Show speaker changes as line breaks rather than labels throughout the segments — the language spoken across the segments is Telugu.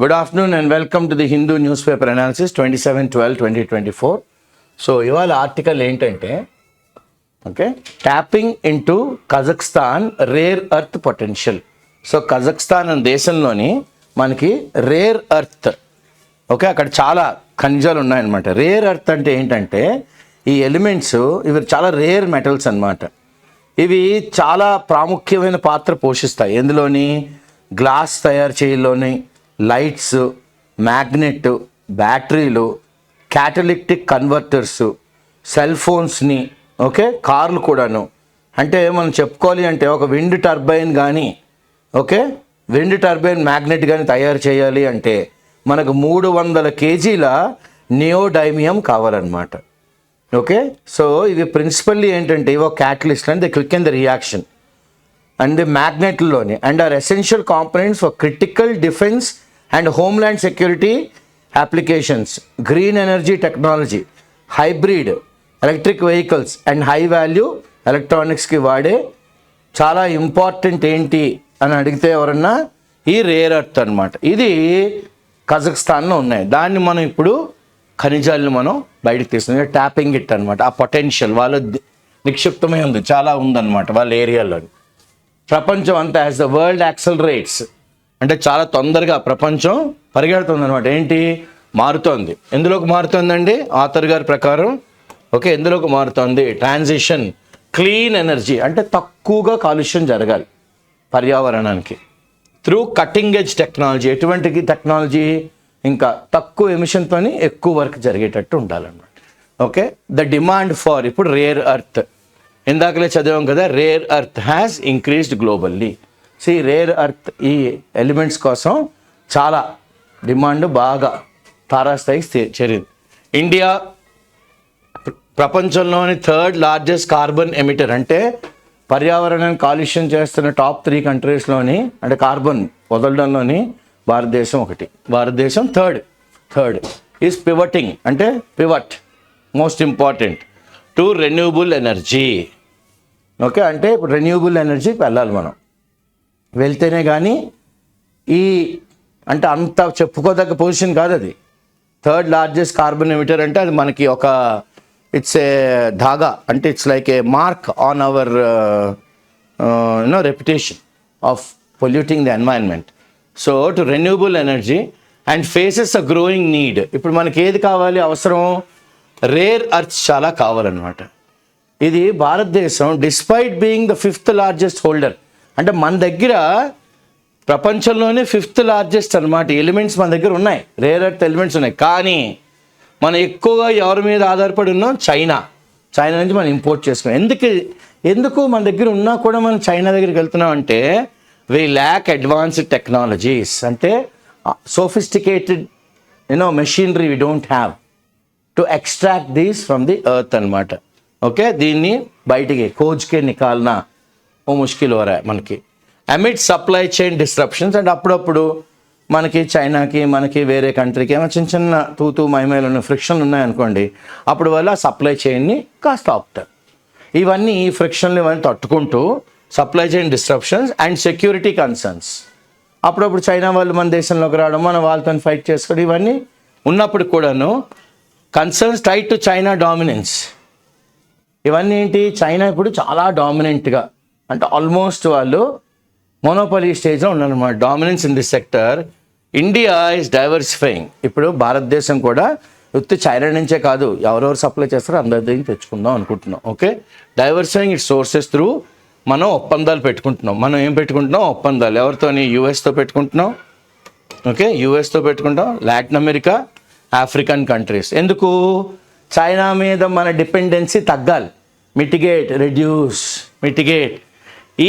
Good afternoon and welcome to the Hindu newspaper analysis 27/12/2024. So ఇవాళ ఆర్టికల్ ఏంటంటే tapping into Kazakhstan rare earth potential. So Kazakhstan అనే దేశంలోని మనకి రేర్ ఎర్త్ అక్కడ చాలా ఖనిజాలు ఉన్నాయన్నమాట. రేర్ ఎర్త్ అంటే ఏంటంటే ఈ ఎలిమెంట్స్ ఇవి చాలా రేర్ మెటల్స్ అన్నమాట. ఇవి చాలా ప్రాముఖ్యమైన పాత్ర పోషిస్తాయి. ఎందులోని గ్లాస్ తయారు చేయలోని లైట్స్, మ్యాగ్నెట్, బ్యాటరీలు, క్యాటలిటిక్ కన్వర్టర్స్, సెల్ ఫోన్స్ని కార్లు కూడాను. అంటే మనం చెప్పుకోవాలి అంటే ఒక విండ్ టర్బైన్ కానీ విండ్ టర్బైన్ మ్యాగ్నెట్ కానీ తయారు చేయాలి అంటే మనకు 300 కేజీల నియోడైమియం కావాలన్నమాట. సో ఇవి ప్రిన్సిపల్లీ ఏంటంటే ఇవి catalyst and the quick in the reaction and the మ్యాగ్నెట్లోని and are essential components for critical defence and homeland security applications, green energy technology, hybrid electric vehicles and high value ఎలక్ట్రానిక్స్కి వాడే చాలా ఇంపార్టెంట్ ఏంటి అని అడిగితే ఎవరన్నా ఈ రేర్ ఎర్త్ అనమాట. ఇది కజాఖ్స్తాన్లో ఉన్నాయి. దాన్ని మనం ఇప్పుడు ఖనిజాలను మనం బయటకు తీస్తున్నాం. ట్యాపింగ్ ఇట్ అనమాట. ఆ పొటెన్షియల్ వాళ్ళ నిక్షిప్తమై ఉంది, చాలా ఉందన్నమాట వాళ్ళ ఏరియాలో. ప్రపంచం అంతా యాజ్ ద వరల్డ్ యాక్సలరేట్స్ అంటే చాలా తొందరగా ప్రపంచం పరిగెడుతుంది అనమాట. ఏంటి మారుతోంది, ఎందులోకి మారుతుందండి ఆథర్ గారి ప్రకారం ఎందులోకి మారుతోంది? ట్రాన్సిషన్ క్లీన్ ఎనర్జీ అంటే తక్కువగా కాలుష్యం జరగాలి పర్యావరణానికి త్రూ కటింగ్ ఎడ్జ్ టెక్నాలజీ. ఎటువంటి టెక్నాలజీ? ఇంకా తక్కువ ఎమిషన్తో ఎక్కువ వర్క్ జరిగేటట్టు ఉండాలన్నమాట. ద డిమాండ్ ఫార్ ఇప్పుడు రేర్ ఎర్త్ ఇందాకలే చదివాం కదా, rare earth has increased globally. Rare earth ఈ ఎలిమెంట్స్ కోసం చాలా డిమాండ్ బాగా తారాస్థాయికి చేరింది. ఇండియా ప్రపంచంలోని 3rd లార్జెస్ట్ కార్బన్ ఎమిటర్. అంటే పర్యావరణాన్ని కాలుష్యం చేస్తున్న టాప్ 3 కంట్రీస్లోని అంటే కార్బన్ వదలడంలోని భారతదేశం ఒకటి. భారతదేశం థర్డ్ ఈజ్ పివటింగ్ అంటే pivot most important to renewable energy. అంటే ఇప్పుడు రెన్యూబుల్ ఎనర్జీకి వెళ్ళాలి మనం. వెళ్తేనే కానీ ఈ అంటే అంత చెప్పుకోదగ్గ పొజిషన్ కాదు అది. 3rd లార్జెస్ట్ కార్బన్ ఎమిటర్ అంటే అది మనకి ఇట్స్ ఏ ధాగా అంటే it's like A mark on hour reputation of polluting the environment. So to renewable energy and faces a growing need. ఇప్పుడు మనకి ఏది కావాలి అవసరం? రేర్ ఎర్త్స్ చాలా కావాలన్నమాట. ఇది భారతదేశం despite being the 5th largest holder అంటే మన దగ్గర ప్రపంచంలోనే 5th లార్జెస్ట్ అనమాట ఎలిమెంట్స్ మన దగ్గర ఉన్నాయి, రేర్ ఎర్త్ ఎలిమెంట్స్ ఉన్నాయి. కానీ మనం ఎక్కువగా ఎవరి మీద ఆధారపడి ఉన్నాం? చైనా నుంచి మనం ఇంపోర్ట్ చేసుకున్నాం. ఎందుకు మన దగ్గర ఉన్నా కూడా మనం చైనా దగ్గరికి వెళ్తున్నాం అంటే వి ల్యాక్ అడ్వాన్స్డ్ టెక్నాలజీస్ అంటే sophisticated machinery we don't have to extract these from the earth అనమాట. దీన్ని బయటికి కోజ్కే నికాల్నా ఓ ముష్కిల్ हो रहा है మనకి amid supply chain disruptions. And అప్పుడప్పుడు మనకి చైనాకి మనకి వేరే కంట్రీకి ఏమో చిన్న తూతూ మైమైలు ఉన్న ఫ్రిక్షన్లు ఉన్నాయనుకోండి, అప్పుడు వల్ల సప్లై చైన్ని కాస్త ఆపుతారు. ఇవన్నీ ఈ ఫ్రిక్షన్లు ఇవన్నీ తట్టుకుంటూ supply chain disruptions and security concerns అప్పుడప్పుడు చైనా వాళ్ళు మన దేశంలోకి రావడం, మనం వాళ్ళతో ఫైట్ చేసుకోవడం, ఇవన్నీ ఉన్నప్పుడు కూడాను concerns tied to China dominance. ఇవన్నీ ఏంటి? చైనా ఇప్పుడు చాలా డామినెంట్గా అంటే ఆల్మోస్ట్ వాళ్ళు మోనోపలీ స్టేజ్లో ఉన్నారన్నమాట. Dominance in this sector. India is diversifying. ఇప్పుడు భారతదేశం కూడా ఉత్తి చైనా నుంచే కాదు, ఎవరెవరు సప్లై చేస్తారో అందరి దగ్గర తెచ్చుకుందాం అనుకుంటున్నాం. డైవర్సిఫైయింగ్ ఇట్ సోర్సెస్ త్రూ మనం ఒప్పందాలు పెట్టుకుంటున్నాం. మనం ఏం పెట్టుకుంటున్నాం? ఒప్పందాలు. ఎవరితోని? యుఎస్తో పెట్టుకుంటున్నాం. యుఎస్తో పెట్టుకుంటాం, లాటిన్ అమెరికా, ఆఫ్రికన్ కంట్రీస్. ఎందుకు? చైనా మీద మన డిపెండెన్సీ తగ్గాలి. మిటిగేట్.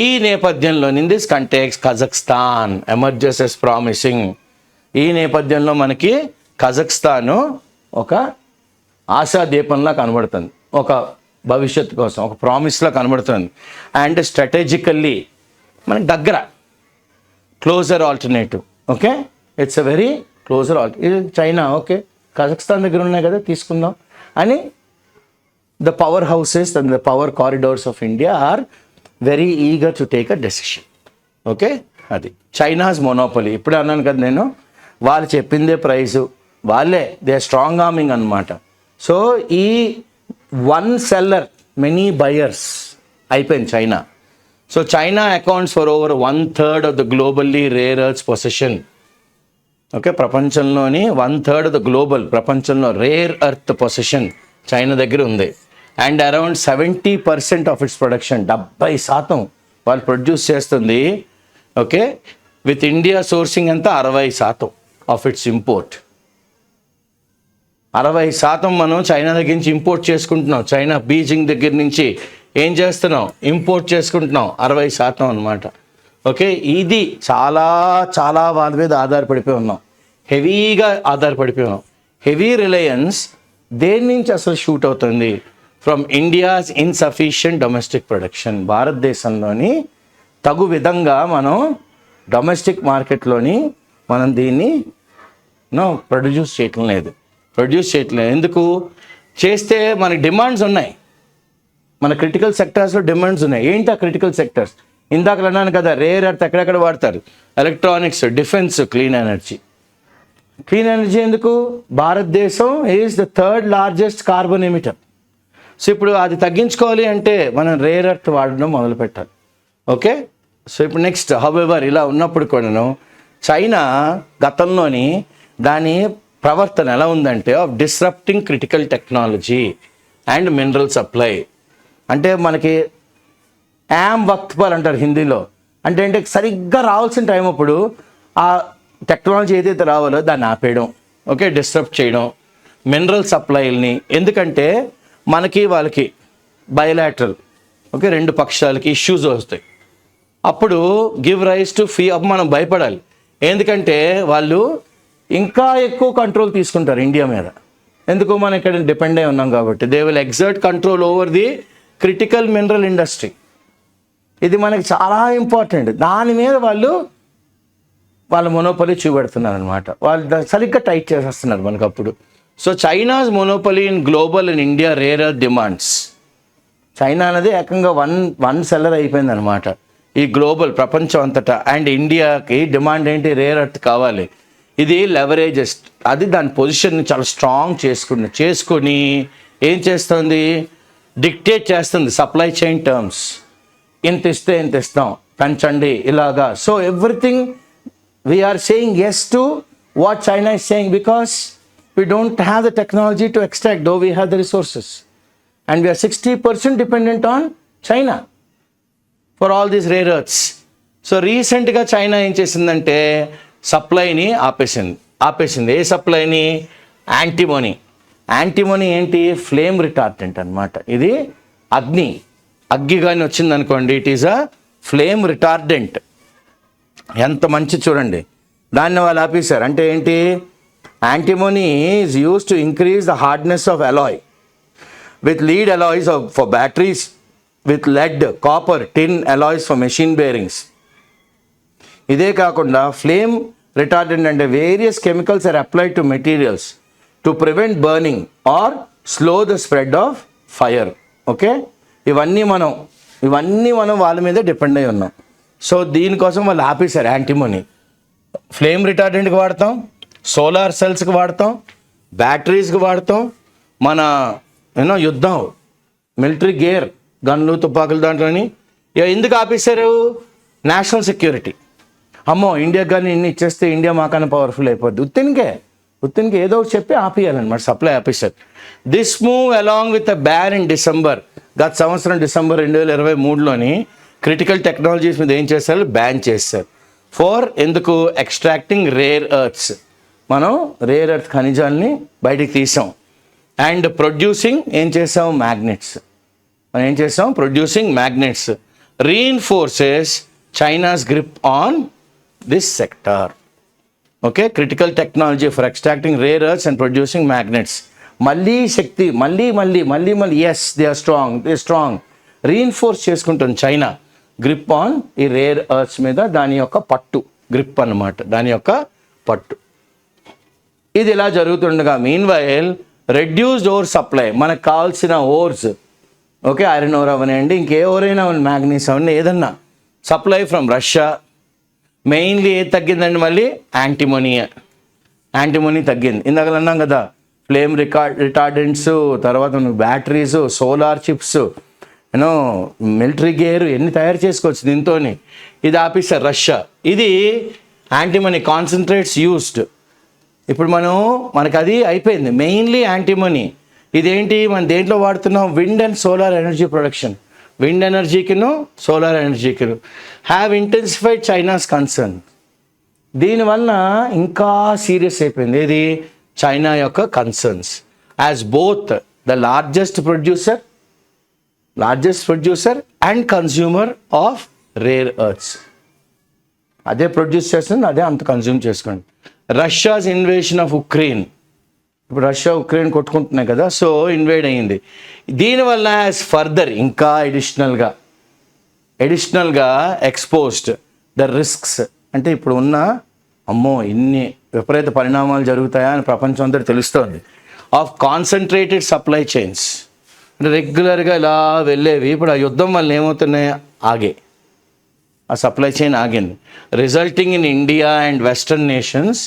ఈ నేపథ్యంలో in this context Kazakhstan emerges as promising. ఈ నేపథ్యంలో మనకి కజాఖ్స్తాన్ ఒక ఆశాదీపంలా కనబడుతుంది, ఒక భవిష్యత్తు కోసం ఒక ప్రామిస్లా కనబడుతుంది. అండ్ స్ట్రాటజికల్లీ మనకి దగ్గర closer alternative. It's a very closer alternative. China Kazakhstan దగ్గర ఉన్నాయి కదా తీసుకుందాం అని the powerhouses and the power corridors of India are very eager to take a decision. అది చైనాస్ మొనోపలీ. ఇప్పుడు అన్నాను కదా నేను, వాళ్ళు చెప్పిందే ప్రైసు, వాళ్ళే దే స్ట్రాంగ్ ఆర్మింగ్ అనమాట. సో ఈ వన్ సెల్లర్ మెనీ బయర్స్ అయిపోయింది China. So China accounts for over 1/3 of the globally rare earths possession. Okay, ప్రపంచంలోని 1/3 ఆఫ్ ద గ్లోబల్, ప్రపంచంలో రేర్ ఎర్త్ పొసెషన్ చైనా దగ్గర ఉంది. And around 70% of its production, 70% వాళ్ళు ప్రొడ్యూస్ చేస్తుంది. ఓకే, విత్ ఇండియా సోర్సింగ్ అంతా 60% ఆఫ్ ఇట్స్ ఇంపోర్ట్. 60% మనం చైనా దగ్గర నుంచి ఇంపోర్ట్ చేసుకుంటున్నాం. చైనా బీజింగ్ దగ్గర నుంచి ఏం చేస్తున్నాం, ఇంపోర్ట్ చేసుకుంటున్నాం 60% అనమాట. ఓకే, ఇది చాలా చాలా వాళ్ళ మీద ఆధారపడిపోయి ఉన్నాం, హెవీగా ఆధారపడిపోయి ఉన్నాం. హెవీ రిలయన్స్ దేని నుంచి అసలు షూట్ అవుతుంది? From India's insufficient domestic production. భారతదేశంలోని తగు విధంగా మనం డొమెస్టిక్ మార్కెట్లోని మనం దీన్ని ప్రొడ్యూస్ చేయటం లేదు. ఎందుకు చేస్తే మనకి డిమాండ్స్ ఉన్నాయి, మన క్రిటికల్ సెక్టార్స్లో డిమాండ్స్ ఉన్నాయి. ఏంటి ఆ క్రిటికల్ సెక్టార్స్? ఇందాక అన్నాను కదా, రేర్ ఎర్త్ ఎక్కడెక్కడ వాడతారు, ఎలక్ట్రానిక్స్, డిఫెన్స్, క్లీన్ ఎనర్జీ. ఎందుకు? భారతదేశం is the 3rd largest carbon emitter. So ఇప్పుడు అది తగ్గించుకోవాలి అంటే మనం రేర్ ఎర్త్ వాడడం మొదలు పెట్టాలి. ఓకే, సో ఇప్పుడు నెక్స్ట్ హౌఎవర్ ఇలా ఉన్నప్పుడు కూడాను చైనా గతంలోని దాని ప్రవర్తన ఎలా ఉందంటే of disrupting critical technology and mineral supply. అంటే మనకి వక్త్ పర్ అంటారు హిందీలో. అంటే సరిగ్గా రావాల్సిన టైం అప్పుడు ఆ టెక్నాలజీ ఏదైతే రావాలో దాన్ని ఆపేయడం, ఓకే, డిస్టర్బ్ చేయడం మినరల్ సప్లైల్ని. ఎందుకంటే మనకి వాళ్ళకి బయలాటరల్, ఓకే, 2 పక్షాలకి ఇష్యూస్ వస్తాయి. అప్పుడు గివ్ రైస్ టు మనం భయపడాలి. ఎందుకంటే వాళ్ళు ఇంకా ఎక్కువ కంట్రోల్ తీసుకుంటారు ఇండియా మీద. ఎందుకు? మనం ఇక్కడ డిపెండ్ అయి ఉన్నాం కాబట్టి. They will exert control over the critical mineral industry. ఇది మనకి చాలా ఇంపార్టెంట్. దాని మీద వాళ్ళ మొనోపలి చూపెడుతున్నారు అనమాట. వాళ్ళు సరిగ్గా టైట్ చేసేస్తున్నారు మనకు అప్పుడు. So China's monopoly in global and India rare earth demands. China అనేది ఏకంగా వన్ సెల్లర్ అయిపోయింది అనమాట ఈ గ్లోబల్ ప్రపంచం అంతటా. అండ్ ఇండియాకి డిమాండ్ ఏంటి? రేర్ ఎర్త్ కావాలి. ఇది లెవరేజెస్, అది దాని పొజిషన్ని చాలా స్ట్రాంగ్ చేసుకుని ఏం చేస్తుంది? డిక్టేట్ చేస్తుంది సప్లై చైన్ టర్మ్స్. ఇంత ఇస్తే ఇంత ఇస్తాం, పెంచండి ఇలాగా. So everything we are saying as to what China is saying because we don't have the technology to extract, though we have the resources, and we are 60% dependent on China for all these rare earths. So recentగా చైనా ఏం చేసిందంటే సప్లైని ఆపేసింది. ఏ సప్లైని? యాంటీమోనీ ఏంటి? ఫ్లేమ్ రిటార్డెంట్ అనమాట. ఇది అగ్గి కానీ వచ్చింది అనుకోండి, it is a flame retardant. ఎంత మంచి చూడండి, దాన్ని వాళ్ళు ఆపేశారు. అంటే ఏంటి? Antimony is used to increase the hardness of alloy with lead alloys for batteries, with lead, copper, tin alloys for machine bearings. ఇదే కాకుండా ఫ్లేమ్ రిటార్డెంట్ అంటే various chemicals are applied to materials to prevent burning or slow the spread of fire. Okay, ఇవన్నీ మనం వాళ్ళ మీద డిపెండ్ అయి ఉన్నాం. సో దీనికోసం వాళ్ళు ఆపేశారు యాంటీమోనీ. ఫ్లేమ్ రిటార్డెంట్కి వాడతాం, సోలార్ సెల్స్కి వాడతాం, బ్యాటరీస్కి వాడతాం, మన యుద్ధం మిలిటరీ గేర్, గన్లు, తుపాకులు దాంట్లోని. ఎందుకు ఆపేశారు? National security. అమ్మో ఇండియాకి కానీ ఇన్ని ఇచ్చేస్తే ఇండియా మాకన్నా పవర్ఫుల్ అయిపోద్ది. ఉత్తినికే ఏదో ఒకటి చెప్పి ఆపేయాలన్నమాట, సప్లై ఆపేశారు. This move along with a ban in December, గత సంవత్సరం డిసెంబర్ 2023లోని క్రిటికల్ టెక్నాలజీస్ మీద ఏం చేశారు? బ్యాన్ చేశారు. ఎందుకు? Extracting rare earths. మనం రేర్ ఎర్త్ ఖనిజాలని బయటికి తీసాం. అండ్ ప్రొడ్యూసింగ్ ఏం చేసాం? మ్యాగ్నెట్స్. మనం ఏం చేసాం? Producing magnets. Reinforces China's grip on this sector. Okay, critical technology for extracting rare earths and producing magnets. మళ్ళీ శక్తి, మళ్ళీ as they are strong. Reinforce చేసుకుంటుంది చైనా గ్రిప్ ఆన్ ఈ రేర్ ఎర్త్స్ మీద. దాని యొక్క పట్టు, గ్రిప్ అన్నమాట, దాని యొక్క పట్టు. ఇది ఇలా జరుగుతుండగా మీన్వైల్ రెడ్యూస్డ్ ఓర్ సప్లై, మనకు కావాల్సిన ఓర్స్, ఓకే, ఐరన్ ఓర్ అవనండి, ఇంకే ఓరైనా మ్యాగ్నీస్ అవన్నీ ఏదన్నా సప్లై ఫ్రమ్ రష్యా. మెయిన్లీ ఏది తగ్గిందండి? మళ్ళీ యాంటీమోనీ. యాంటీమనీ తగ్గింది. ఇందాక అన్నాం కదా, ఫ్లేమ్ రిటార్డెంట్స్, తర్వాత batteries, solar chips, you know military gear ఎన్ని తయారు చేసుకోవచ్చు దీంతో. ఇది ఆపేసారు రష్యా. ఇది యాంటీమనీ కాన్సన్ట్రేట్స్ యూస్డ్. ఇప్పుడు మనకు అది అయిపోయింది, మెయిన్లీ యాంటీమనీ. ఇదేంటి మన దేంట్లో వాడుతున్నాం? Wind and solar energy production. Wind ఎనర్జీకిను సోలార్ ఎనర్జీకిను హ్యావ్ ఇంటెన్సిఫైడ్ చైనాస్ కన్సర్న్. దీనివల్ల ఇంకా సీరియస్ అయిపోయింది ఇది చైనా యొక్క concerns, as both the largest producer and consumer of rare earths. అదే ప్రొడ్యూస్ చేస్తుంది, అదే అంత కన్స్యూమ్ చేసుకోండి. Russia's invasion of Ukraine. ఇప్పుడు రష్యా ఉక్రెయిన్ కొట్టుకుంటున్నాయి కదా, సో ఇన్వేడ్ అయ్యింది. దీనివల్ల యాజ్ ఫర్దర్ ఇంకా ఎడిషనల్గా ఎక్స్పోజ్డ్ ద రిస్క్స్. అంటే ఇప్పుడు ఉన్న ఇన్ని విపరీత పరిణామాలు జరుగుతాయా అని ప్రపంచం అంతా తెలుస్తోంది. Of concentrated supply chains. అంటే రెగ్యులర్గా ఇలా వెళ్ళేవి ఇప్పుడు ఆ యుద్ధం వల్ల ఏమవుతున్నాయి? ఆ సప్లై చైన్ ఆగింది. Resulting in India and western nations.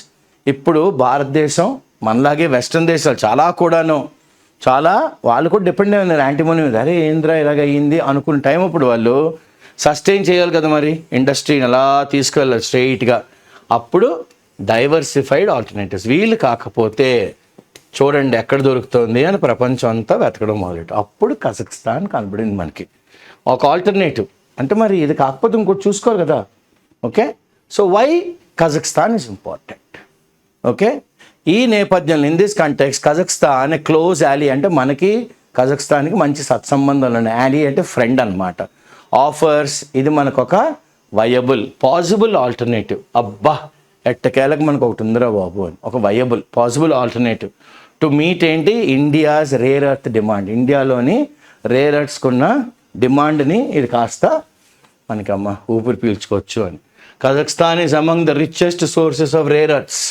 ఇప్పుడు భారతదేశం మనలాగే వెస్టర్న్ దేశాలు చాలా వాళ్ళు కూడా డిపెండ్ అయి ఉన్నారు యాంటీమనీ మీద. అరే ఏంద్రా ఇలాగ అయ్యింది అనుకున్న టైం అప్పుడు వాళ్ళు సస్టైన్ చేయాలి కదా, మరి ఇండస్ట్రీని అలా తీసుకెళ్ళాలి స్ట్రెయిట్గా. అప్పుడు డైవర్సిఫైడ్ ఆల్టర్నేటివ్స్. వీళ్ళు కాకపోతే చూడండి ఎక్కడ దొరుకుతుంది అని ప్రపంచం అంతా వెతకడం మొదలెట్టు. అప్పుడు కజకిస్తాన్ కనబడింది మనకి ఒక ఆల్టర్నేటివ్. అంటే మరి ఇది కాకపోతే ఇంకోటి చూసుకోరు కదా. Okay, so why Kazakhstan is important. Okay, ఈ నేపథ్యంలో in this context Kazakhstan closely. అంటే మనకి కజకిస్తాన్కి మంచి సత్సంబంధాలు ఉన్నాయి. యాలీ అంటే ఫ్రెండ్ అనమాట. ఆఫర్స్, ఇది మనకు ఒక వయబుల్ పాసిబుల్ ఆల్టర్నేటివ్. ఎట్టకేలకు మనకు ఒకటి ఉందిరా బాబు అని, ఒక viable possible alternative to meet ఏంటి ఇండియాస్ రేర్ ఎర్త్ డిమాండ్. ఇండియాలోని రేర్ ఎర్త్స్కున్న డిమాండ్ని ఇది కాస్త మనకి ఊపిరి పీల్చుకోవచ్చు అని. Kazakhstan is among the richest sources of rare earths.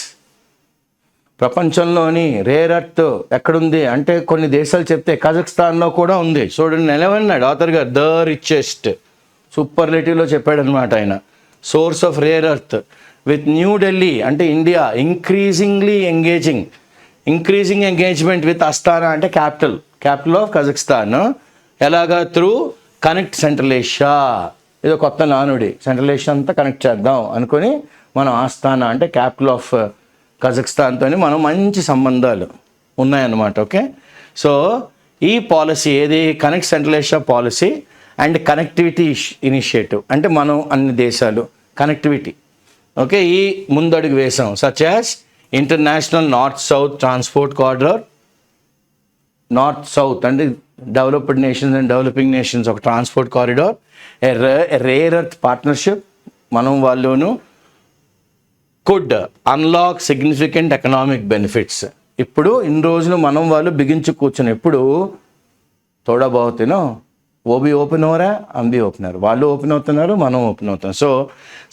ప్రపంచంలోని రేర్ ఎర్త్ ఎక్కడుంది అంటే కొన్ని దేశాలు చెప్తే కజకిస్తాన్లో కూడా ఉంది. చూడండి నిలవన్నాడు ఆథర్ గారు, ద రిచెస్ట్ సూపర్లేటివ్లో చెప్పాడు అనమాట ఆయన. Source of rare earth with New Delhi అంటే India increasing engagement with Astana అంటే క్యాపిటల్ ఆఫ్ కజకిస్తాన్. ఎలాగా? Through connect central Asia. ఇది కొత్త నానుడి, సెంట్రల్ ఏషియా అంతా కనెక్ట్ చేద్దాం అనుకొని మనం ఆస్తానా అంటే క్యాపిటల్ ఆఫ్ కజకిస్తాన్తో మనం మంచి సంబంధాలు ఉన్నాయన్నమాట. ఓకే, సో ఈ పాలసీ ఏది? Connect central Asia policy and connectivity initiative. అంటే మనం అన్ని దేశాలు కనెక్టివిటీ. ఓకే, ఈ ముందడుగు వేసాం. Such as international north south transport corridor. North south అంటే developed nations and developing nations ఒక transport corridor. Rare earth partnership. మనం వాళ్ళును could unlock significant economic benefits. ఇప్పుడు ఇన్ని రోజులు మనం వాళ్ళు బిగించి కూర్చొని ఎప్పుడు తోడా బాగుతున్నాం, ఓబీ ఓపెన్ అవరా, అంబీ ఓపెన్ అవ్వరు. వాళ్ళు ఓపెన్ అవుతున్నారు, మనం ఓపెన్ అవుతున్నాం. సో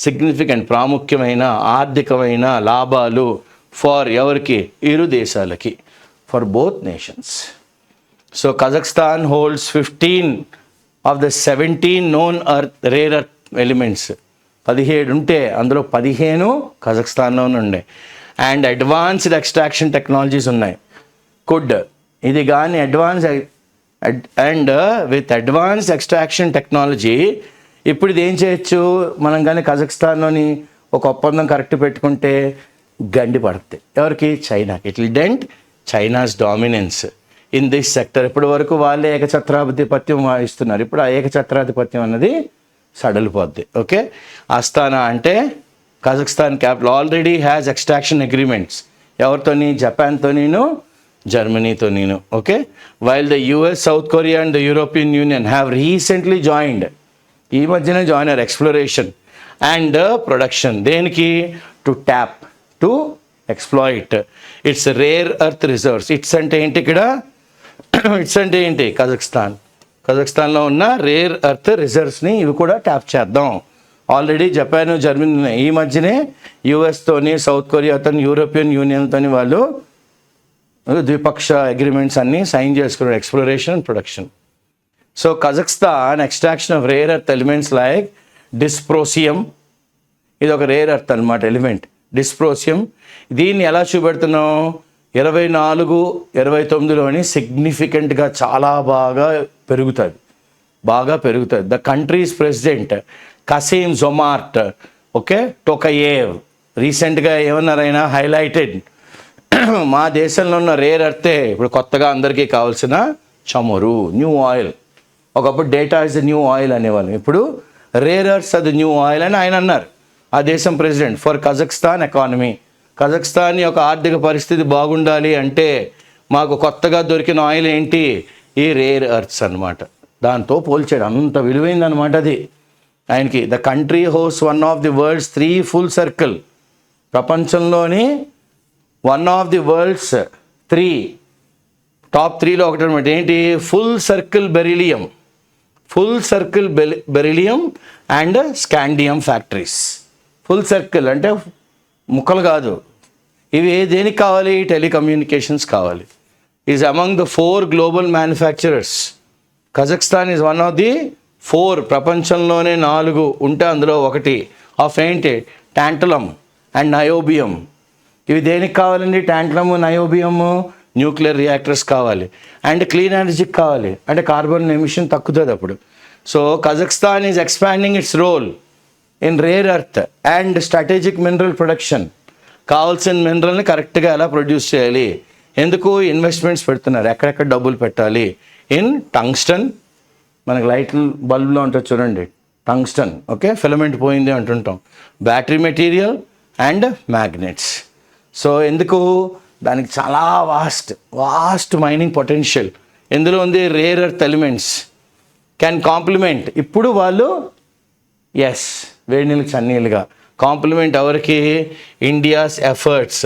సిగ్నిఫికెంట్ ప్రాముఖ్యమైన ఆర్థికమైన లాభాలు ఫర్ ఎవరికి? ఇరు దేశాలకి, for both nations. So Kazakhstan holds 15 of the 17 known rare earth elements. 17 ఉంటే అందులో 15 కజకిస్తాన్లోనే ఉండే. అండ్ అడ్వాన్స్డ్ ఎక్స్ట్రాక్షన్ టెక్నాలజీస్ ఉన్నాయి. కుడ్ ఇది కానీ and with advanced extraction technology ఇప్పుడు ఇది ఏం చేయొచ్చు మనం కానీ కజకిస్తాన్లోని ఒక ఒప్పందం కరెక్ట్ పెట్టుకుంటే గండి పడుతుంది. ఎవరికి? చైనాకి. It will dent China's dominance in this sector. ఇప్పటి వరకు వాళ్ళే ఏకఛత్రాధిపత్యం వహిస్తున్నారు. ఇప్పుడు ఆ ఏకఛత్రాధిపత్యం అన్నది సడలిపోద్ది. ఓకే, ఆస్తానా అంటే Kazakhstan capital already has extraction agreements. ఎవరితోని? జపాన్తోనీను, జర్మనీతోనీను. Okay, while the US, South Korea and the European Union have recently joined. ఈ మధ్యనే జాయిన్ అయ్యారు. Exploration and production. దేనికి? To tap, to exploit its rare earth reserves. Its అంటే ఏంటి ఇక్కడ? ఇట్స్ అంటే ఏంటి? కజకిస్తాన్లో ఉన్న రేర్ ఎర్త్ రిజర్వ్స్ని ఇవి కూడా ట్యాప్ చేద్దాం. ఆల్రెడీ జపాన్, జర్మనీ, ఈ మధ్యనే యుఎస్తోని, సౌత్ కొరియాతో, యూరోపియన్ యూనియన్తోని వాళ్ళు ద్విపక్ష అగ్రిమెంట్స్ అన్నీ సైన్ చేసుకున్నారు. Exploration and production. So Kazakhstan extraction of rare earth elements like డిస్ప్రోసియం. ఇది ఒక రేర్ ఎర్త్ అనమాట ఎలిమెంట్. డిస్ప్రోసియం. దీన్ని ఎలా చూపెడుతున్నాం? 24-29లోని సిగ్నిఫికెంట్గా చాలా బాగా పెరుగుతుంది. ద కంట్రీస్ ప్రెసిడెంట్ కసీమ్ జొమార్ట్ టోకయేవ్ రీసెంట్గా ఏమన్నారైనా హైలైటెడ్ మా దేశంలో ఉన్న రేర్ అర్తే ఇప్పుడు కొత్తగా అందరికీ కావాల్సిన చమురు, న్యూ ఆయిల్. ఒకప్పుడు data is the new oil అనేవాళ్ళం, ఇప్పుడు రేర్ అర్త్స్ అది న్యూ ఆయిల్ అని ఆయన అన్నారు, ఆ దేశం president. For Kazakhstan economy, Kazakhstan యొక్క ఆర్థిక పరిస్థితి బాగుండాలి అంటే మాకు కొత్తగా దొరికిన ఆయిల్ ఏంటి? ఈ రేర్ అర్త్స్ అనమాట. దాంతో పోల్చాడు, అంత విలువైందనమాట అది ఆయనకి. The country host one of the world's 3 full circle, ప్రపంచంలోని one of the world's 3 top 3లో ఒకటి అనమాట. ఏంటి? Full circle beryllium and scandium factories. Full circle అంటే ముక్కలు కాదు, ఇవి దేనికి కావాలి? టెలికమ్యూనికేషన్స్ కావాలి. Is among the 4 global manufacturers. Kazakhstan is one of the 4, ప్రపంచంలోనే 4 ఉంటే అందులో ఒకటి ఆఫ్ ఏంటి? Tantalum and niobium. ఇవి దేనికి కావాలండి? టాంటలము, నయోబియము, న్యూక్లియర్ రియాక్టర్స్ కావాలి. అండ్ క్లీన్ ఎనర్జీకి కావాలి, అంటే కార్బన్ ఎమిషన్ తగ్గుతుంది అప్పుడు. So Kazakhstan is expanding its role in rare earth and strategic mineral production. కావాల్సిన మినరల్ని కరెక్ట్గా ఎలా ప్రొడ్యూస్ చేయాలి, ఎందుకు ఇన్వెస్ట్మెంట్స్ పెడుతున్నారు, ఎక్కడెక్కడ డబ్బులు పెట్టాలి? ఇన్ టంగ్స్టన్, మనకి లైట్ బల్బ్లో ఉంటుంది చూడండి టంగ్స్టన్, ఫిలమెంట్ పోయింది అంటుంటాం. Battery material and magnets. So ఎందుకు? దానికి చాలా వాస్ట్ మైనింగ్ పొటెన్షియల్ ఎందులో ఉంది? Rare earth elements can complement. ఇప్పుడు వాళ్ళు వేడి నీళ్ళకి చన్నీళ్ళుగా కాంప్లిమెంట్ ఎవరికి? India's efforts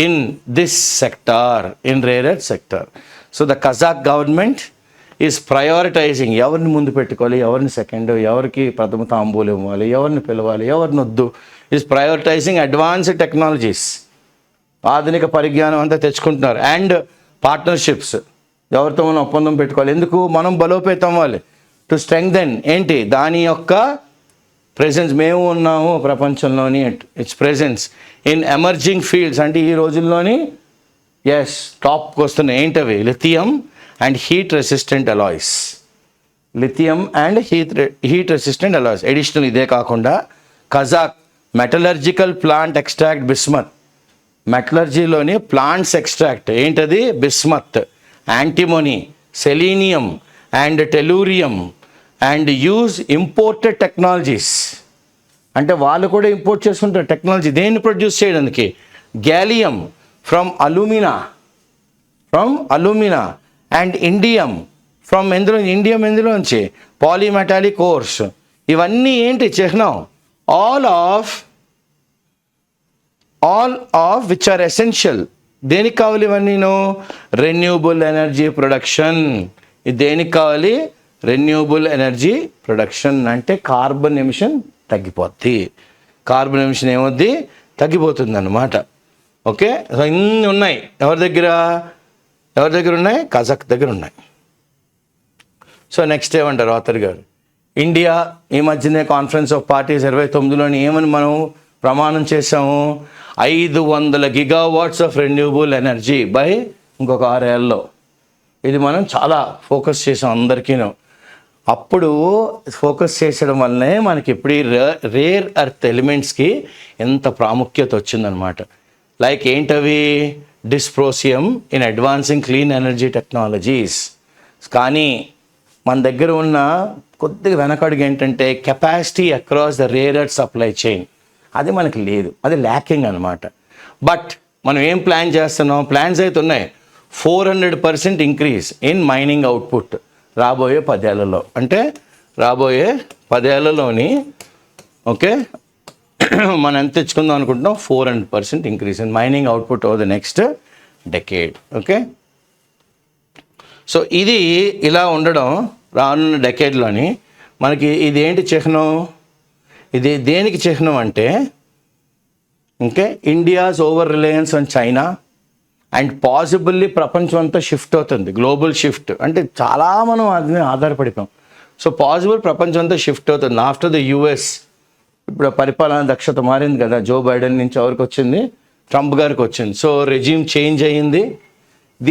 in this sector, in rare earth sector. So the Kazakh government is prioritising, ఎవరిని ముందు పెట్టుకోవాలి, ఎవరిని సెకండ్, ఎవరికి ప్రథమ తాంబూలం ఇవ్వాలి, ఎవరిని పిలవాలి, ఎవరిని వద్దు. ఈజ్ ప్రయారిటైజింగ్ అడ్వాన్స్డ్ టెక్నాలజీస్, ఆధునిక పరిజ్ఞానం అంతా తెచ్చుకుంటున్నారు. అండ్ పార్ట్నర్షిప్స్, ఎవరితో మనం ఒప్పందం పెట్టుకోవాలి, ఎందుకు? మనం బలోపేతం అవ్వాలి. టు స్ట్రెంగ్థెన్ ఏంటి? దాని యొక్క ప్రెజెన్స్. మేము ఉన్నాము ప్రపంచంలోని, its presence in emerging fields. అంటే ఈ రోజుల్లోని టాప్కి వస్తున్నాయి. ఏంటవి? Lithium and heat resistant alloys. Additional ఇదే కాకుండా Kazakh metallurgical plant extract bismuth. మెటలర్జీలోని ప్లాంట్స్ ఎక్స్ట్రాక్ట్ ఏంటది? Bismuth, antimony, selenium and tellurium. And use imported technologies, అంటే వాళ్ళు కూడా ఇంపోర్ట్ చేసుకుంటారు టెక్నాలజీ. దేన్ని ప్రొడ్యూస్ చేయడానికి? Gallium from alumina and indium from ఎందులోంచి? Polymetallic cores. ఇవన్నీ ఏంటి చిహ్నం? All of which are essential. దేనికి కావాలి ఇవన్నీను? Renewable energy production. ఇది దేనికి కావాలి? Renewable energy production. అంటే కార్బన్ ఎమిషన్ తగ్గిపోద్ది. కార్బన్ ఎమిషన్ ఏమవుద్ది? తగ్గిపోతుంది అన్నమాట. సో ఇన్ని ఉన్నాయి. ఎవరి దగ్గర ఉన్నాయి? కజాక్ దగ్గర ఉన్నాయి. సో నెక్స్ట్ ఏమంటారు ఆథర్ గారు? ఇండియా ఈ మధ్యనే కాన్ఫరెన్స్ ఆఫ్ పార్టీస్ 29లోని ఏమని మనం ప్రమాణం చేసాము? 500 gigawatts of renewable energy by ఇంకొక 6 ఏళ్ళలో. ఇది మనం చాలా ఫోకస్ చేసాం అందరికీను. అప్పుడు ఫోకస్ చేసడం వల్లనే మనకి ఇప్పుడు ఈ రేర్ ఎర్త్ ఎలిమెంట్స్కి ఎంత ప్రాముఖ్యత వచ్చిందనమాట. లైక్ ఏంటవి? డిస్ప్రోసియం in advancing clean energy technologies. కానీ మన దగ్గర ఉన్న కొద్దిగా వెనకడుగు ఏంటంటే capacity across the rare earth supply chain. అది మనకి లేదు, అది ల్యాకింగ్ అనమాట. బట్ మనం ఏం ప్లాన్ చేస్తున్నాం? ప్లాన్స్ అయితే ఉన్నాయి. 400% ఇంక్రీజ్ ఇన్ మైనింగ్ అవుట్పుట్ రాబోయే 10 ఏళ్లలో. అంటే రాబోయే 10 ఏళ్లలోని మనం ఎంత తెచ్చుకుందాం అనుకుంటున్నాం? 400% increase in mining output over the next decade. So ఇది ఇలా ఉండడం రానున్న డెకేడ్లోని మనకి ఇది ఏంటి చిహ్నం? ఇది దేనికి చిహ్నం అంటే India's over Reliance on China and possibly ప్రపంచం అంతా షిఫ్ట్ అవుతుంది. గ్లోబల్ షిఫ్ట్ అంటే చాలా మనం అది ఆధారపడిపోయాం. సో పాసిబుల్ ప్రపంచం అంతా షిఫ్ట్ అవుతుంది ఆఫ్టర్ ద యుఎస్ ఇప్పుడు పరిపాలన దక్షత మారింది కదా, జో బైడెన్ నుంచి ఎవరికి వచ్చింది, ట్రంప్ గారికి వచ్చింది. సో రెజ్యూమ్ చేంజ్ అయ్యింది.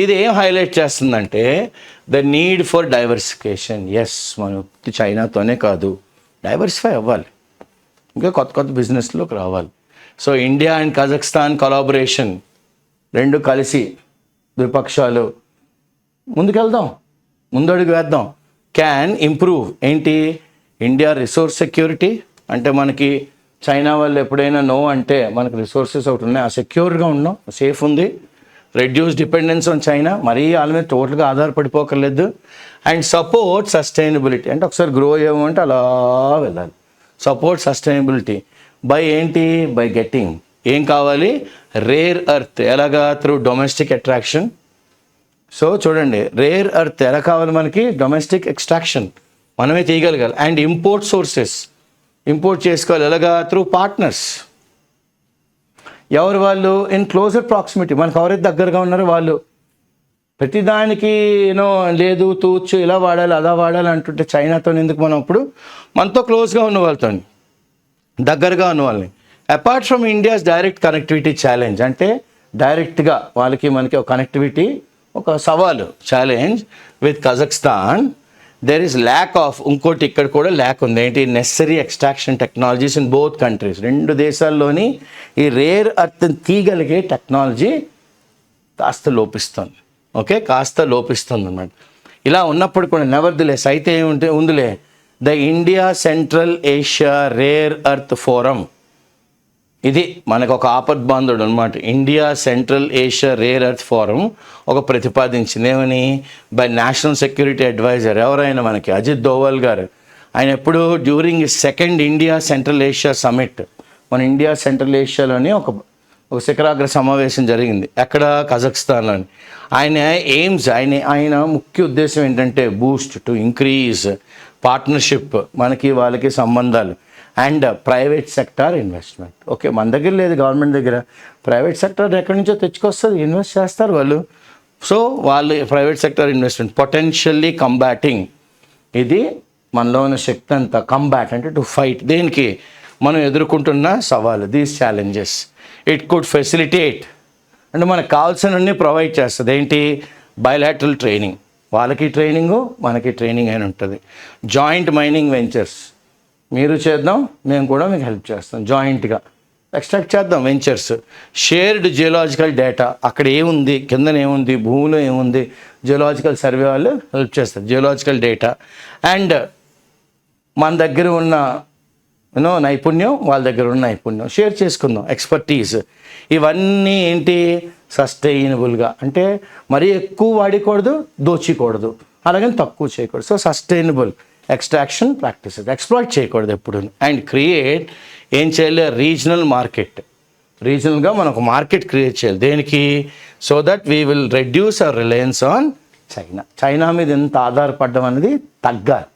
ఇది ఏం హైలైట్ చేస్తుందంటే the need for diversification. Yes, మనం చైనాతోనే కాదు, డైవర్సిఫై అవ్వాలి, ఇంకా కొత్త కొత్త బిజినెస్లోకి రావాలి. So India and Kazakhstan collaboration రెండు కలిసి ద్విపక్షాలు ముందుకెళ్దాం, ముందడుగు వేద్దాం. క్యాన్ ఇంప్రూవ్ ఏంటి, ఇండియా రిసోర్స్ సెక్యూరిటీ. అంటే మనకి చైనా వాళ్ళు ఎప్పుడైనా నో అంటే మనకు రిసోర్సెస్ ఒకటి ఉన్నాయి, ఆ సెక్యూర్గా ఉన్నాం, సేఫ్ ఉంది. రెడ్యూస్ డిపెండెన్స్ ఆన్ చైనా, మరీ వాళ్ళ మీద టోటల్గా ఆధారపడిపోకర్లేదు. అండ్ సపోర్ట్ సస్టైనబిలిటీ, అంటే ఒకసారి గ్రో అయ్యామంటే అలా వెళ్ళాలి. సపోర్ట్ సస్టైనబిలిటీ బై ఏంటి, బై గెట్టింగ్ ఏం కావాలి, రేర్ ఎర్త్. ఎలాగా, త్రూ డొమెస్టిక్ అట్రాక్షన్. సో చూడండి, రేర్ ఎర్త్ ఎలా కావాలి మనకి, డొమెస్టిక్ ఎక్స్ట్రాక్షన్ మనమే తీయగలగాలి. అండ్ ఇంపోర్ట్ సోర్సెస్ ఇంపోర్ట్ చేసుకోవాలి, ఎలాగా, త్రూ పార్ట్నర్స్. ఎవరు వాళ్ళు, ఇన్ క్లోజర్ ప్రాక్సిమిటీ, మనకు ఎవరైతే దగ్గరగా ఉన్నారో వాళ్ళు. ప్రతిదానికి లేదు తూచు ఇలా వాడాలి అలా వాడాలి అంటుంటే చైనాతో ఎందుకు, మనం అప్పుడు మనతో క్లోజ్గా ఉన్న వాళ్ళతో, దగ్గరగా ఉన్న వాళ్ళని. Apart from India's direct connectivity challenge, అంటే డైరెక్ట్గా వాళ్ళకి మనకి ఒక కనెక్టివిటీ, ఒక సవాలు, challenge with Kazakhstan. There is lack of, ఇంకోటి ఇక్కడ కూడా ల్యాక్ ఉంది ఏంటి, necessary extraction technologies in both countries. రెండు దేశాల్లోని ఈ రేర్ అర్త్ తీయగలిగే టెక్నాలజీ కాస్త లోపిస్తుంది. ఓకే, కాస్త లోపిస్తుంది అన్నమాట. ఇలా ఉన్నప్పుడు కూడా నెవర్దిలెస్ అయితే ఏముంటే ఉందిలే, the India central Asia rare earth forum. ఇది మనకు ఒక ఆపద్బాంధుడు అనమాట. India central Asia rare earth forum ఒక ప్రతిపాదించింది ఏమని, బై నేషనల్ సెక్యూరిటీ అడ్వైజర్ ఎవరైనా మనకి అజిత్ దోవల్ గారు. ఆయన ఎప్పుడు during second India central Asia summit, మన ఇండియా సెంట్రల్ ఏషియాలోని ఒక శిఖరాగ్ర సమావేశం జరిగింది, ఎక్కడ, కజాఖ్స్తాన్లోని. ఆయన ఎయిమ్స్, ఆయన ముఖ్య ఉద్దేశం ఏంటంటే బూస్ట్ టు ఇంక్రీజ్ పార్ట్నర్షిప్, మనకి వాళ్ళకి సంబంధాలు, and private sector investment. Okay, మన దగ్గర లేదు, గవర్నమెంట్ దగ్గర, ప్రైవేట్ సెక్టార్ ఎక్కడి నుంచో తెచ్చుకొస్తుంది, ఇన్వెస్ట్ చేస్తారు వాళ్ళు. సో వాళ్ళు private sector investment potentially combating, ఇది మనలో ఉన్న శక్తి అంతా. కంబాట్ అంటే టు ఫైట్, దేనికి, మనం ఎదుర్కొంటున్న సవాలు, these challenges. It could facilitate, అంటే మనకు కావాల్సినవన్నీ ప్రొవైడ్ చేస్తుంది. ఏంటి, బయలాటరల్ ట్రైనింగ్, వాళ్ళకి ట్రైనింగు మనకి ట్రైనింగ్ అని ఉంటుంది. జాయింట్ మైనింగ్ వెంచర్స్, మీరు చేద్దాం, మేము కూడా మీకు హెల్ప్ చేస్తాం, జాయింట్గా ఎక్స్ట్రాక్ట్ చేద్దాం వెంచర్స్. షేర్డ్ జియోలాజికల్ డేటా, అక్కడ ఏముంది, కిందన ఏముంది, భూమిలో ఏముంది, జియోలాజికల్ సర్వే వాళ్ళు హెల్ప్ చేస్తారు, జియోలాజికల్ డేటా. అండ్ మన దగ్గర ఉన్న నైపుణ్యం, వాళ్ళ దగ్గర ఉన్న నైపుణ్యం షేర్ చేసుకుందాం, ఎక్స్పర్టీస్. ఇవన్నీ ఏంటి, సస్టైనబుల్గా, అంటే మరీ ఎక్కువ వాడకూడదు, దోచికూడదు, అలాగని తక్కువ చేయకూడదు. So sustainable extraction practices, exploit చేయకూడదు ఎప్పుడు. అండ్ క్రియేట్, ఏం చేయాలి, రీజనల్ మార్కెట్. రీజనల్గా మనం ఒక మార్కెట్ క్రియేట్ చేయాలి, దేనికి, so that we will reduce our Reliance on China. China మీద ఎంత ఆధారపడడం అనేది తగ్గాలి.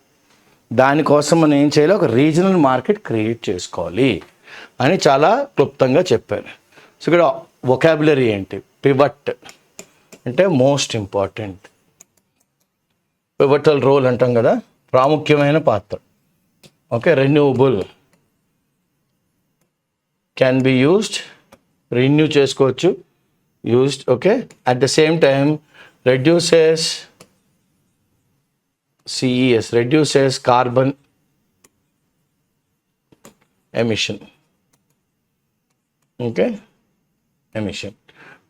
దానికోసం మనం ఏం చేయాలి, ఒక రీజనల్ మార్కెట్ క్రియేట్ చేసుకోవాలి అని చాలా క్లుప్తంగా చెప్పారు. సో ఇక్కడ వొకాబులరీ ఏంటి, పివట్ అంటే మోస్ట్ ఇంపార్టెంట్, పివటల్ రోల్ అంటాం కదా, ప్రాముఖ్యమైన పాత్ర. Okay, renewable, can be used, renew చేసుకోవచ్చు, used. Okay, at the same time reduces, CES, reduces carbon emission. Okay, emission.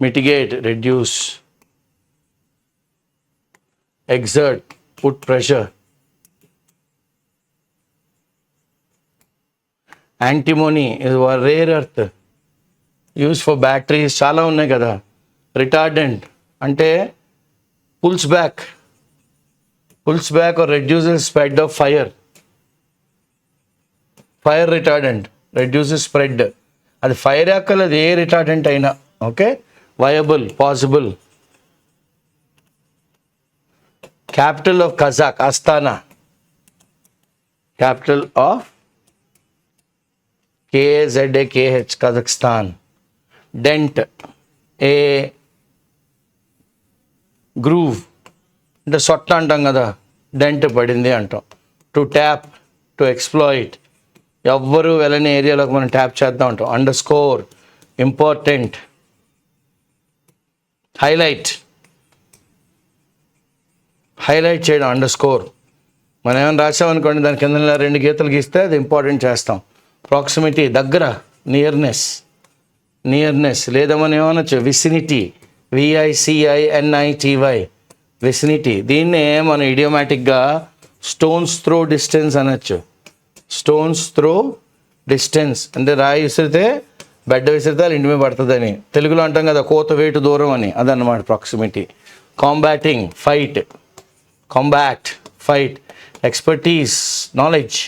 Mitigate, reduce, exert, put pressure. Antimony is a rare earth used for batteries, చాలా ఉన్నాయి కదా. Retardant అంటే pulls back or reduces spread of fire. Fire retardant reduces spread. అది ఫైర్ యాక్కలు, అది ఏ రిటార్డెంట్ అయినా. Okay, viable, possible. Capital of Kazakh, Astana, capital of KAZAKH, Kazakhstan. Dent, a groove అంటే సొట్ట అంటాం కదా, డెంట్ పడింది అంటాం. టు ట్యాప్, టు ఎక్స్ప్లాయిట్, ఎవ్వరు వెళ్ళని ఏరియాలోకి మనం ట్యాప్ చేద్దాం ఉంటాం. అండర్స్కోర్, ఇంపార్టెంట్, హైలైట్ చేయడం అండర్స్కోర్. మనం ఏమైనా రాసామనుకోండి దాని కింద 2 గీతలు గీస్తే అది ఇంపార్టెంట్ చేస్తాం. ప్రాక్సిమిటీ, దగ్గర, నియర్నెస్ లేదా మనం ఏమనొచ్చు విసినిటీ, VICINITY, విసినిటీ. దీన్నే మనం ఇడియోమాటిక్గా స్టోన్స్ త్రో డిస్టెన్స్ అనొచ్చు. స్టోన్స్ త్రో డిస్టెన్స్ అంటే రాయి విసిరితే బెడ్డ విసిరితే వాళ్ళ ఇంటి మీద పడుతుందని. తెలుగులో అంటాం కదా కోత వేటు దూరం అని, అదన్నమాట proximity. Combating, fight, expertise, knowledge.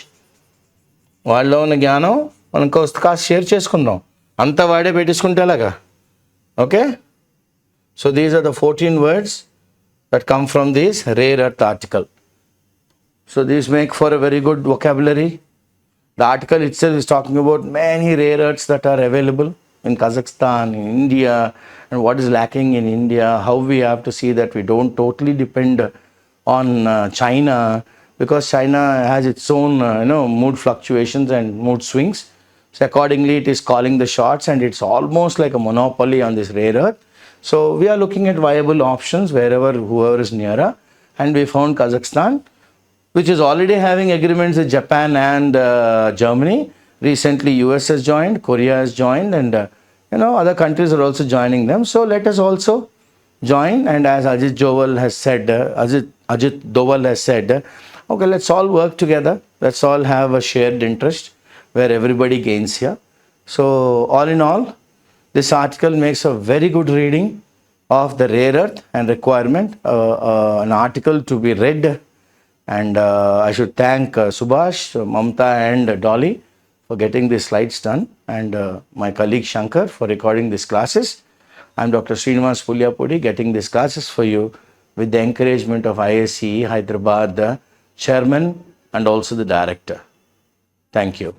వాళ్ళలో ఉన్న జ్ఞానం మనం కాస్త షేర్ చేసుకుందాం. అంతా వాడే పెట్టేసుకుంటే అలాగా. Okay, so these are the 14 words that come from this rare earth article. So these make for a very good vocabulary. The article itself is talking about many rare earths that are available in Kazakhstan, in India, and what is lacking in India, how we have to see that we don't totally depend on China, because China has its own mood fluctuations and mood swings. So accordingly it is calling the shots, and it's almost like a monopoly on this rare earth. So we are looking at viable options whoever is nearer, and we found Kazakhstan, which is already having agreements with Japan and Germany. Recently US has joined, Korea has joined, and other countries are also joining them. So let us also join, and as Ajit Doval has said, okay, let's all work together, let's all have a shared interest where everybody gains here. So all in all, this article makes a very good reading of the rare earth and requirement, an article to be read. And I should thank Subhash, Mamta and Dolly for getting these slides done, and my colleague Shankar for recording these classes. I'm Dr. Srinivas Pulyapudi getting these classes for you with the encouragement of ISCE Hyderabad, the chairman and also the director. Thank you.